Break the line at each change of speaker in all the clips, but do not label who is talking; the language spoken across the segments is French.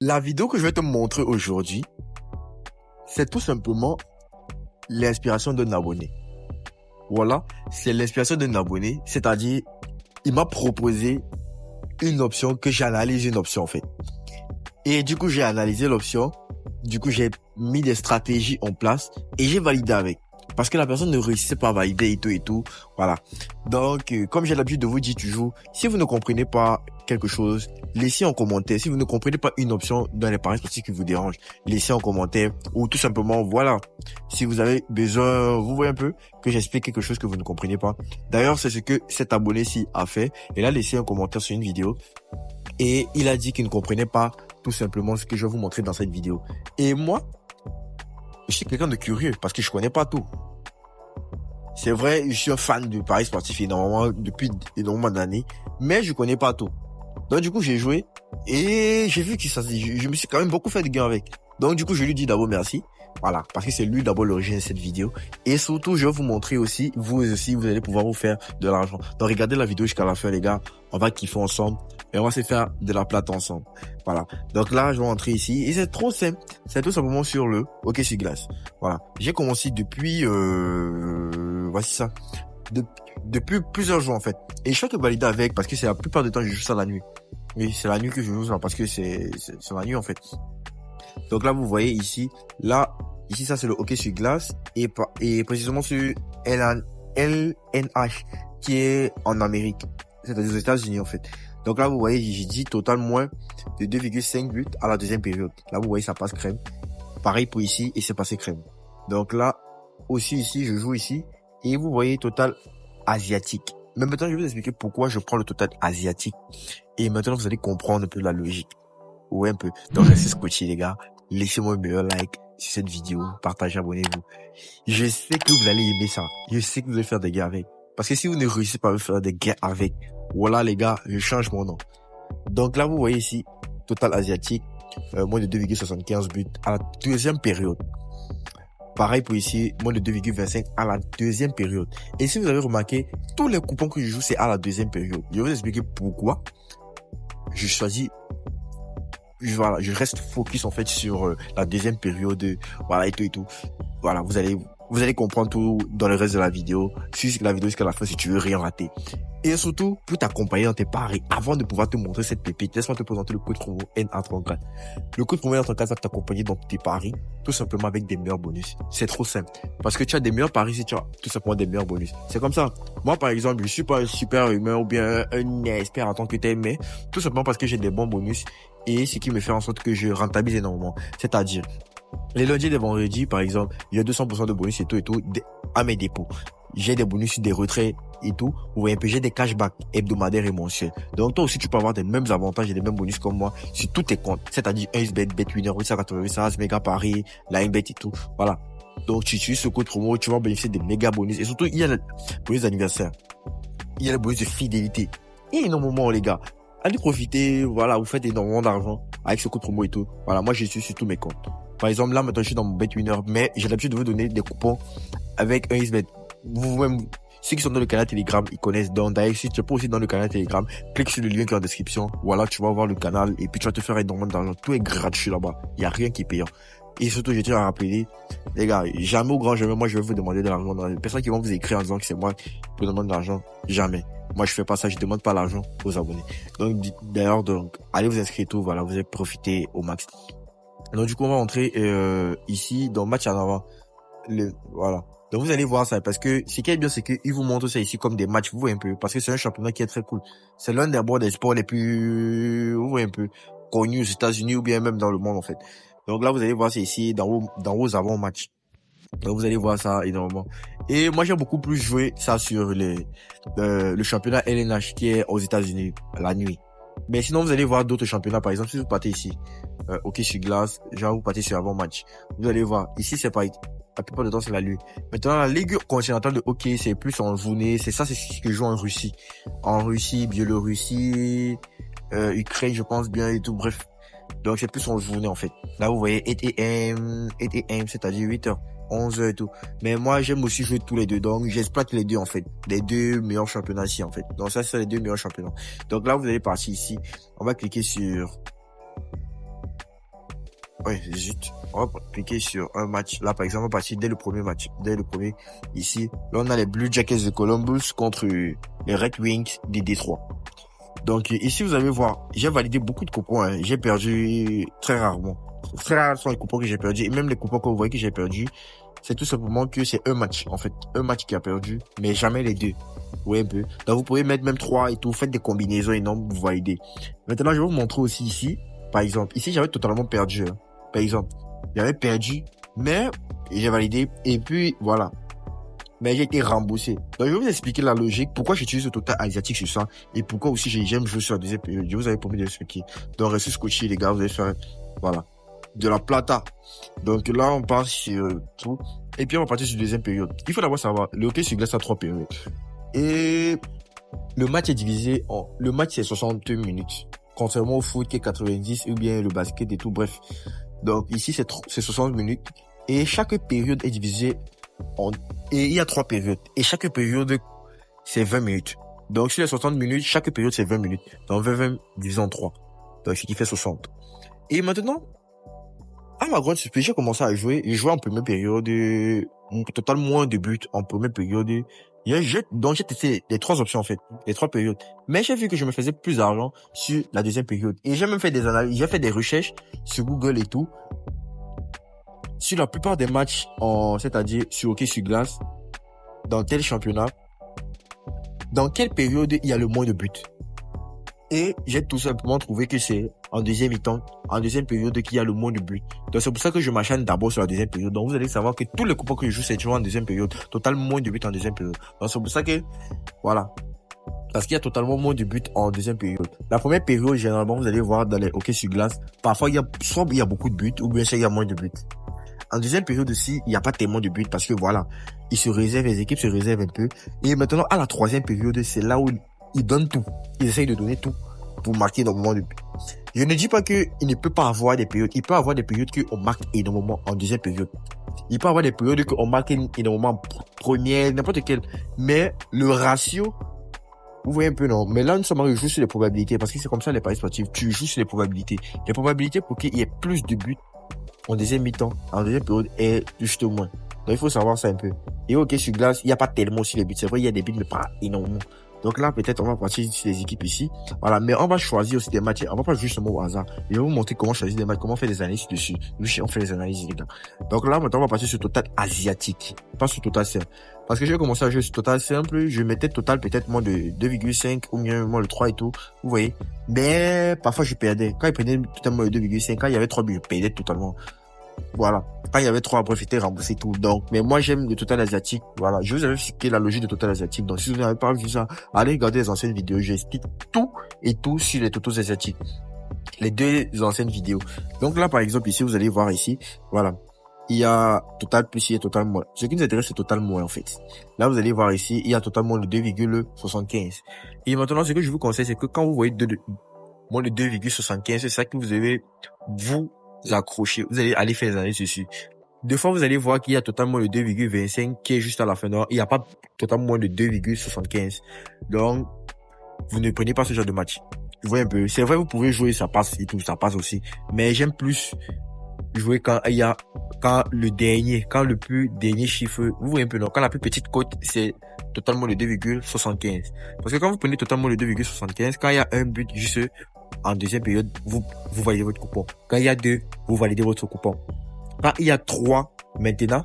La vidéo que je vais te montrer aujourd'hui, c'est tout simplement l'inspiration d'un abonné. Voilà, c'est l'inspiration d'un abonné, c'est-à-dire, il m'a proposé une option que j'analyse une option en fait. Et du coup, j'ai analysé l'option, du coup, j'ai mis des stratégies en place et j'ai validé avec. Parce que la personne ne réussissait pas à valider et tout, voilà. Donc, comme j'ai l'habitude de vous dire toujours, si vous ne comprenez pas quelque chose, laissez en commentaire. Si vous ne comprenez pas une option dans les paris sportifs qui vous dérange, laissez en commentaire ou tout simplement, voilà. Si vous avez besoin, vous voyez un peu que j'explique quelque chose que vous ne comprenez pas. D'ailleurs, c'est ce que cet abonné-ci a fait. Il a laissé un commentaire sur une vidéo et il a dit qu'il ne comprenait pas tout simplement ce que je vais vous montrer dans cette vidéo. Et moi, je suis quelqu'un de curieux parce que je connais pas tout. C'est vrai, je suis un fan de paris sportifs énormément depuis énormément d'années, mais je connais pas tout. Donc du coup, j'ai joué et j'ai vu que je me suis quand même beaucoup fait de gains avec. Donc du coup, je lui dis d'abord merci. Voilà, parce que c'est lui d'abord l'origine de cette vidéo. Et surtout, je vais vous montrer aussi, vous aussi, vous allez pouvoir vous faire de l'argent. Donc regardez la vidéo jusqu'à la fin, les gars. On va kiffer ensemble et on va se faire de la plate ensemble. Voilà. Donc là, je vais rentrer ici et c'est trop simple. C'est tout simplement sur le hockey sur glace. Voilà. J'ai commencé depuis, voici ça. Depuis plusieurs jours en fait. Et je fais que valider avec parce que c'est la plupart du temps je joue ça la nuit. Oui, c'est la nuit que je joue ça parce que c'est la nuit en fait. Donc là vous voyez ici, ici ça c'est le hockey sur glace et précisément sur LNH qui est en Amérique, c'est-à-dire aux États-Unis en fait. Donc là vous voyez j'ai dit total moins de 2,5 buts à la deuxième période. Là vous voyez ça passe crème. Pareil pour ici et c'est passé crème. Donc là aussi ici je joue ici et vous voyez total asiatique. Mais maintenant je vais vous expliquer pourquoi je prends le total asiatique et maintenant vous allez comprendre un peu la logique. Ouais un peu. Donc restez scotché les gars. Laissez-moi un meilleur like sur cette vidéo, partagez, abonnez-vous. Je sais que vous allez aimer ça. Je sais que vous allez faire des gains avec. Parce que si vous ne réussissez pas à faire des gains avec, voilà les gars, je change mon nom. Donc là, vous voyez ici, total asiatique, moins de 2,75 buts à la deuxième période. Pareil pour ici, moins de 2,25 à la deuxième période. Et si vous avez remarqué, tous les coupons que je joue, c'est à la deuxième période. Je vais vous expliquer pourquoi je choisis. Voilà, je reste focus en fait sur la deuxième période, voilà et tout. Voilà, vous allez comprendre tout dans le reste de la vidéo. Suis la vidéo jusqu'à la fin si tu veux rien rater. Et surtout, pour t'accompagner dans tes paris, avant de pouvoir te montrer cette pépite, laisse-moi te présenter le code promo NA34. Le code promo NA34 va t'accompagner dans tes paris, tout simplement avec des meilleurs bonus. C'est trop simple. Parce que tu as des meilleurs paris si tu as tout simplement des meilleurs bonus. C'est comme ça. Moi, par exemple, je suis pas un super humeur ou bien un expert en tant que tel, mais tout simplement parce que j'ai des bons bonus et ce qui me fait en sorte que je rentabilise énormément. C'est-à-dire, les lundis et les vendredis, par exemple, il y a 200% de bonus et tout à mes dépôts. J'ai des bonus sur des retraits et tout. Vous voyez un peu, j'ai des cashbacks hebdomadaires et mensuels. Donc toi aussi, tu peux avoir des mêmes avantages et les mêmes bonus comme moi sur tous tes comptes. C'est-à-dire 1xBet, BetWinner, 888, Mega Paris, LineBet et tout. Voilà. Donc tu utilises ce code promo, tu vas bénéficier des méga bonus. Et surtout, il y a le bonus d'anniversaire. Il y a le bonus de fidélité. Et énormément, les gars. Allez profiter, voilà, vous faites énormément d'argent avec ce code promo et tout. Voilà, moi je suis sur tous mes comptes. Par exemple, là maintenant je suis dans mon BetWinner, mais j'ai l'habitude de vous donner des coupons avec un XBet. Vous-même, ceux qui sont dans le canal Telegram, ils connaissent. Donc d'ailleurs, si tu es pas aussi dans le canal Telegram, clique sur le lien qui est en description. Voilà, tu vas voir le canal et puis tu vas te faire énormément d'argent. Tout est gratuit là-bas. Il y a rien qui est payant. Et surtout, je tiens à rappeler, les gars, jamais au grand jamais, moi je vais vous demander de l'argent. Les personnes qui vont vous écrire en disant que c'est moi qui vous demande de l'argent, jamais. Moi, je fais pas ça, je demande pas l'argent aux abonnés. Donc, d'ailleurs, allez vous inscrire tout, voilà, vous allez profiter au max. Donc, du coup, on va entrer, ici, dans match en avant. Voilà. Donc, vous allez voir ça, parce que, ce qui est bien, c'est qu'ils vous montrent ça ici comme des matchs, vous voyez un peu, parce que c'est un championnat qui est très cool. C'est l'un des sports les plus, vous voyez un peu, connus aux États-Unis ou bien même dans le monde, en fait. Donc là, vous allez voir ça ici, dans vos avant-matchs. Donc vous allez voir ça énormément. Et moi j'ai beaucoup plus joué ça sur le championnat LNH qui est aux États-Unis la nuit. Mais sinon vous allez voir d'autres championnats, par exemple si vous partez ici, hockey sur glace, genre vous partez sur avant-match. Vous allez voir, ici c'est pas, la plupart du temps c'est la nuit. Maintenant la Ligue continentale de hockey c'est plus en journée, c'est ce que je joue en Russie. En Russie, Biélorussie, Ukraine je pense bien et tout, bref. Donc c'est plus en journée en fait. Là vous voyez 8 AM, c'est-à-dire 8h. 11 et tout. Mais moi, j'aime aussi jouer tous les deux. Donc, j'exploite les deux, en fait. Les deux meilleurs championnats ici, en fait. Donc, ça, c'est les deux meilleurs championnats. Donc là, vous allez partir ici. On va cliquer sur Ouais, zut. On va cliquer sur un match. Là, par exemple, on va partir dès le premier match. Dès le premier, ici. Là, on a les Blue Jackets de Columbus contre les Red Wings de Détroit. Donc, ici, vous allez voir, j'ai validé beaucoup de coupons, hein. J'ai perdu très rarement. Très rares sont les coupons que j'ai perdus. Et même les coupons que vous voyez que j'ai perdus, c'est tout simplement que c'est un match, en fait. Un match qui a perdu, mais jamais les deux. Vous voyez un peu. Donc, vous pouvez mettre même 3 et tout. Faites des combinaisons énormes, vous validez. Maintenant, je vais vous montrer aussi ici. Par exemple, ici, j'avais totalement perdu, hein. Par exemple, j'avais perdu, mais j'ai validé. Et puis, voilà. Mais j'ai été remboursé. Donc, je vais vous expliquer la logique, pourquoi j'utilise le total asiatique sur ça, et pourquoi aussi j'aime jouer sur la deuxième période. Je vous avais promis de l'expliquer. Donc, restez scotché, les gars, vous allez faire, voilà, de la plata. Donc, là, on passe sur tout. Et puis, on va partir sur la deuxième période. Il faut d'abord savoir, le hockey sur glace a 3 périodes. Et le match est divisé le match c'est 60 minutes. Contrairement au foot qui est 90, ou bien le basket et tout, bref. Donc, ici, c'est 60 minutes. Et chaque période est divisée et il y a 3 périodes. Et chaque période, c'est 20 minutes. Donc, sur les 60 minutes, chaque période, c'est 20 minutes. Donc, 20 divisé en 3. Donc, ce qui fait 60. Et maintenant, à ma grande surprise, j'ai commencé à jouer. J'ai joué en première période, total moins de buts en première période. Donc, j'ai testé les 3 options, en fait. Les 3 périodes. Mais j'ai vu que je me faisais plus d'argent sur la deuxième période. Et j'ai même fait des analyses, j'ai fait des recherches sur Google et tout. Sur la plupart des matchs, c'est-à-dire sur hockey sur glace, dans tel championnat, dans quelle période il y a le moins de buts. Et j'ai tout simplement trouvé que c'est en deuxième mi-temps, en deuxième période qu'il y a le moins de buts. Donc c'est pour ça que je m'acharne d'abord sur la deuxième période. Donc vous allez savoir que tous les coupons que je joue, c'est toujours en deuxième période. Total moins de buts en deuxième période. Donc c'est pour ça que, voilà. Parce qu'il y a totalement moins de buts en deuxième période. La première période, généralement, vous allez voir dans les hockey sur glace, parfois soit il y a beaucoup de buts, ou bien il y a moins de buts. En deuxième période aussi, il n'y a pas tellement de buts parce que voilà, les équipes se réservent un peu. Et maintenant, à la troisième période, c'est là où ils donnent tout. Ils essayent de donner tout pour marquer énormément de buts. Je ne dis pas qu'il ne peut pas avoir des périodes. Il peut avoir des périodes qu'on marque énormément en deuxième période. Il peut avoir des périodes qu'on marque énormément en première, n'importe quelle. Mais le ratio, vous voyez un peu, non? Mais là, nous sommes jouer sur les probabilités parce que c'est comme ça les paris sportifs. Tu joues sur les probabilités. Les probabilités pour qu'il y ait plus de buts en deuxième mi-temps, en deuxième période, est juste moins. Donc, il faut savoir ça un peu. Et ok, sur glace, il n'y a pas tellement aussi les buts. C'est vrai, il y a des buts, mais pas énormément. Donc là, peut-être, on va partir sur les équipes ici. Voilà. Mais on va choisir aussi des matchs. On va pas justement au hasard. Je vais vous montrer comment choisir des matchs, comment faire des analyses dessus. Nous, on fait les analyses, les gars. Donc là, maintenant, on va partir sur total asiatique. Pas sur total simple. Parce que j'ai commencé à jouer sur total simple. Je mettais total peut-être moins de 2,5 ou bien moins le 3 et tout. Vous voyez. Mais, parfois, je perdais. Quand il prenait totalement le 2,5, quand il y avait 3 buts, je perdais totalement. Voilà. Quand il y avait 3, bref, j'étais remboursé tout. Donc, mais moi, j'aime le total asiatique. Voilà. Je vous avais expliqué la logique de total asiatique. Donc, si vous n'avez pas vu ça, allez regarder les anciennes vidéos. J'explique tout et tout sur les totaux asiatiques. Les 2 anciennes vidéos. Donc là, par exemple, ici, vous allez voir ici. Voilà. Il y a total plus, il y a total moins. Ce qui nous intéresse, c'est total moins, en fait. Là, vous allez voir ici, il y a total moins de 2,75. Et maintenant, ce que je vous conseille, c'est que quand vous voyez moins de 2,75, c'est ça que vous avez, vous accrocher. Vous allez aller faire des analyses dessus. Deux fois, vous allez voir qu'il y a totalement le 2,25 qui est juste à la fin. Donc, il n'y a pas totalement moins de 2,75. Donc, vous ne prenez pas ce genre de match. Vous voyez un peu. C'est vrai, vous pouvez jouer, ça passe et tout, ça passe aussi. Mais j'aime plus jouer quand le plus dernier chiffre, vous voyez un peu, non? Quand la plus petite cote, c'est totalement le 2,75. Parce que quand vous prenez totalement le 2,75, quand il y a un but juste en deuxième période, vous validez votre coupon. Quand il y a 2, vous validez votre coupon. Quand il y a 3, maintenant,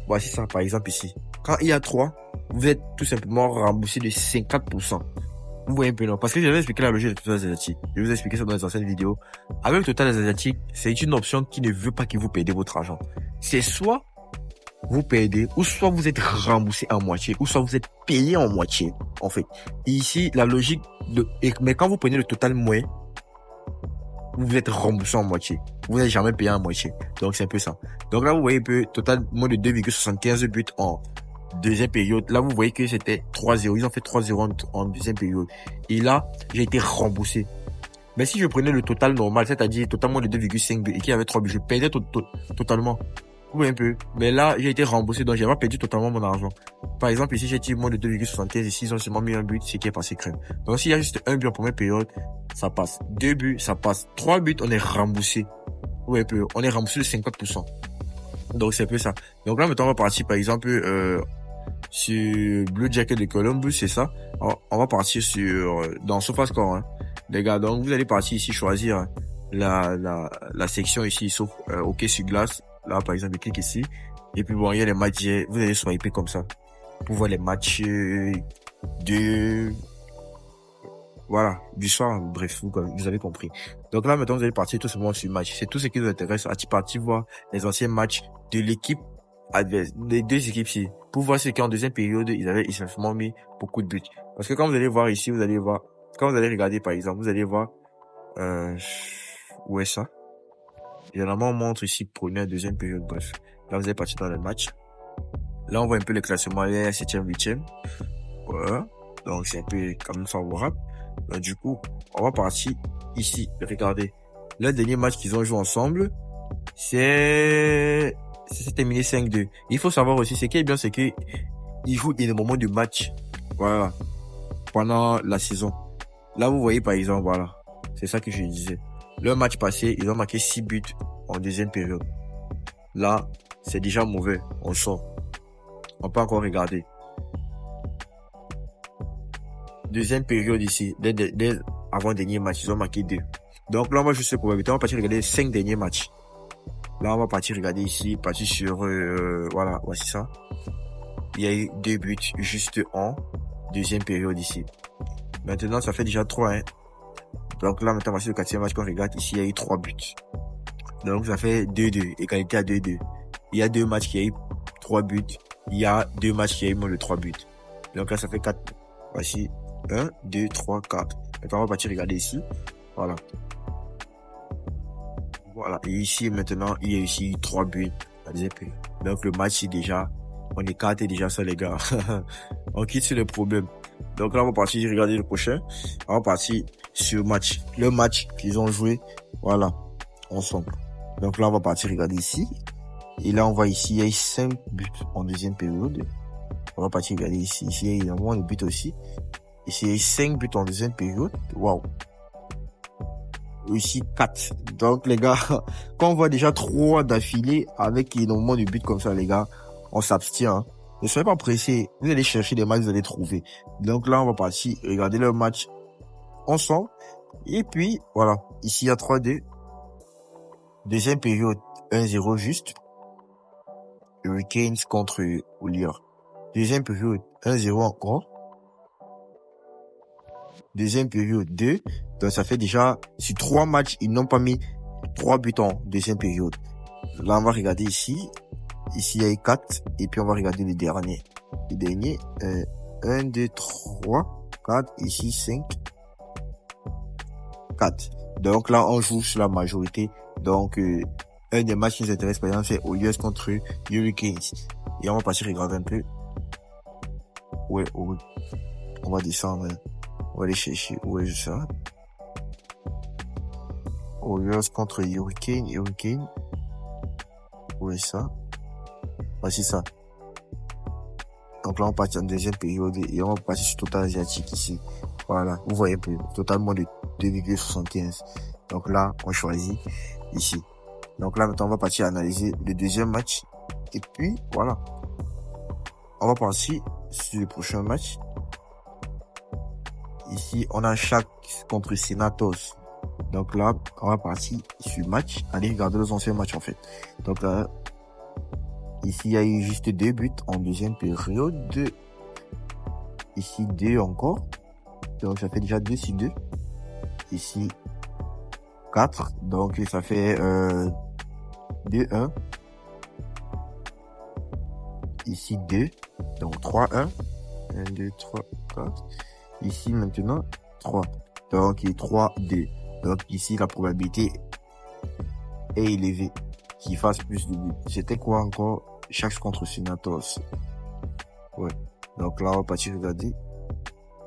voici ça par exemple ici. Quand il y a 3, vous êtes tout simplement remboursé de 50%. Vous voyez un peu, non? Parce que j'avais expliqué la logique de total asiatique. Je vais vous expliquer ça dans les anciennes vidéos. Avec le total asiatique, c'est une option qui ne veut pas que vous perdez votre argent. C'est soit vous perdez, ou soit vous êtes remboursé en moitié, ou soit vous êtes payé en moitié, en fait. Et ici, la logique mais quand vous prenez le total moins, vous êtes remboursé en moitié. Vous n'êtes jamais payé en moitié. Donc, c'est un peu ça. Donc là, vous voyez un peu, total moins de 2,75 buts en deuxième période. Là, vous voyez que c'était 3-0. Ils ont fait 3-0 en deuxième période. Et là, j'ai été remboursé. Mais si je prenais le total normal, c'est-à-dire totalement de 2,5 buts et qu'il y avait 3 buts, je perdais totalement. Vous voyez un peu. Mais là, j'ai été remboursé, donc j'ai pas perdu totalement mon argent. Par exemple, ici, j'ai tiré moins de 2,75. Ici, ils ont seulement mis un but, ce qui est passé crème. Donc, s'il y a juste un but en première période, ça passe. 2 buts, ça passe. 3 buts, on est remboursé. Ouais, peu. On est remboursé de 50%. Donc, c'est un peu ça. Donc là, maintenant, on va partir, par exemple, sur Blue Jacket de Columbus, c'est ça. On va partir sur, dans SofaScore, hein. Les gars, donc, vous allez partir ici, choisir hein, la section ici, sauf, OK sur glace. Là, par exemple, clique ici. Et puis, bon, il y a les matchs, vous allez swiper comme ça. Pour voir les matchs, de, voilà, du soir, bref, vous avez compris. Donc là, maintenant, vous allez partir tout simplement sur match. C'est tout ce qui vous intéresse. À partir voir les anciens matchs de l'équipe adverse, des deux équipes-ci. Pour voir ce qu'en deuxième période, ils avaient essentiellement mis beaucoup de buts. Parce que quand vous allez voir ici, vous allez voir, quand vous allez regarder, par exemple, vous allez voir, où est ça? Généralement, on montre ici première, deuxième période, bref. Là, vous allez partir dans le match. Là, on voit un peu le classement, il y a 7e, 8e. Voilà. Donc, c'est un peu quand même favorable. Du coup, on va partir ici. Regardez. Le dernier match qu'ils ont joué ensemble, c'est terminé 5-2. Il faut savoir aussi, ce qui est bien, c'est que ils jouent énormément de matchs. Voilà. Pendant la saison. Là, vous voyez, par exemple, voilà. C'est ça que je disais. Le match passé, ils ont marqué 6 buts en deuxième période. Là, c'est déjà mauvais. On sort. On peut encore regarder. Deuxième période ici, dès avant dernier match, ils ont marqué 2. Donc là, on va juste on va partir regarder 5 derniers matchs. Là, on va partir regarder ici, partir sur, voilà, voici ça. Il y a eu 2 buts juste en deuxième période ici. Maintenant, ça fait déjà 3, hein. Donc là, maintenant, voici le 4e match qu'on regarde. Ici, il y a eu 3 buts. Donc, ça fait 2-2, égalité à 2-2. Il y a 2 matchs qui a eu 3 buts. Il y a 2 matchs qui a eu moins de 3 buts. Donc là, ça fait 4. Voici 1, 2, 3, 4. Maintenant, on va partir regarder ici. Voilà. Voilà. Et ici, maintenant, il y a ici 3 buts. Donc, le match, c'est déjà, on écarte déjà ça, les gars. On quitte sur le problème. Donc là, on va partir regarder le prochain. On va partir sur match. Le match qu'ils ont joué. Voilà. Ensemble. Donc là, on va partir regarder ici. Et là, on voit ici, il y a eu 5 buts en deuxième période. On va partir regarder ici. Ici, il y a énormément de buts aussi. Ici, il y a eu 5 buts en deuxième période. Waouh. Ici, 4. Donc, les gars, quand on voit déjà 3 d'affilée avec énormément de buts comme ça, les gars, on s'abstient, hein. Ne soyez pas pressés. Vous allez chercher des matchs, vous allez trouver. Donc là, on va partir regarder le match ensemble. Et puis, voilà. Ici, il y a 3-2. Deuxième période, 1-0 juste. Hurricanes contre Oilers. Deuxième période, 1-0 encore. Deuxième période, 2. Donc, ça fait déjà, sur 3 matchs, ils n'ont pas mis 3 buts en deuxième période. Là, on va regarder ici. Ici, il y a eu 4. Et puis, on va regarder le dernier. Le dernier, 1, 2, 3, 4. Ici, 5, 4. Donc, là, on joue sur la majorité. Donc, un des matchs qui nous intéresse, par exemple, c'est Oilers contre Hurricanes. Et on va passer regarder un peu. Ouais. On va descendre. On va aller chercher où est ça. Oilers contre Hurricane. Où est ça? Voici ça. Donc là, on passe en deuxième période et on va passer sur Total Asiatique ici. Voilà. Vous voyez un peu. Totalement de 2,75. Donc là, on choisit ici. Donc là, maintenant, on va partir analyser le deuxième match. Et puis, voilà. On va passer sur le prochain match. Ici, on a Sharks contre Senators. Donc là, on va partir sur le match. Allez regarder les anciens matchs, en fait. Donc là, ici, il y a eu juste 2 buts en deuxième période. Ici, 2 encore. Donc, ça fait déjà 2 sur 2. Ici, 4. Donc, ça fait 2-1. Ici, 2. Donc, 3-1. 1, 2, 3, 4. Ici, maintenant, 3. Donc, il est 3-2. Donc, ici, la probabilité est élevée qu'il fasse plus de buts. C'était quoi encore? Sharks contre Senators. Ouais. Donc là, on va partir regarder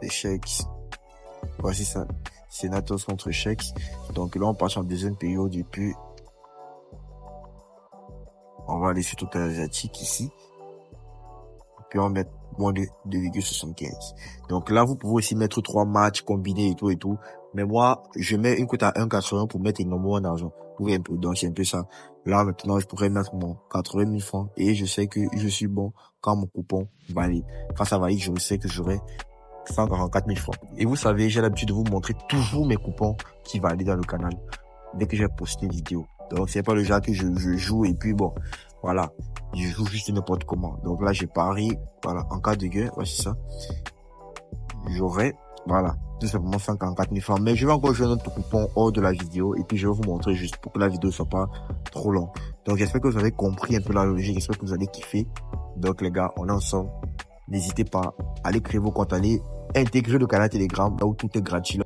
les Sharks. Voici ça. Senators contre Sharks. Donc là, on passe en deuxième période et puis on va aller sur Total Asiatique ici. Puis on va mettre moins de 2,75. Donc là, vous pouvez aussi mettre 3 matchs combinés et tout. Mais moi, je mets une cote à 1,80 pour mettre énormément d'argent. Vous voyez un peu, donc c'est un peu ça. Là, maintenant, je pourrais mettre mon 80 000 francs et je sais que je suis bon quand mon coupon valide. Quand ça valide, je sais que j'aurai 144 000 francs. Et vous savez, j'ai l'habitude de vous montrer toujours mes coupons qui valident dans le canal dès que j'ai posté une vidéo. Donc, c'est pas le genre que je joue et puis bon, voilà. Je joue juste n'importe comment. Donc là, j'ai parié, voilà, en cas de gain, voici ça. J'aurai, voilà, tout simplement 144 000 francs. Mais je vais encore jouer un autre coupon hors de la vidéo et puis je vais vous montrer juste pour que la vidéo soit pas trop longue. Donc, j'espère que vous avez compris un peu la logique. J'espère que vous allez kiffer. Donc, les gars, on est ensemble. N'hésitez pas à aller créer vos comptes, allez intégrer le canal Telegram là où tout est gratuit.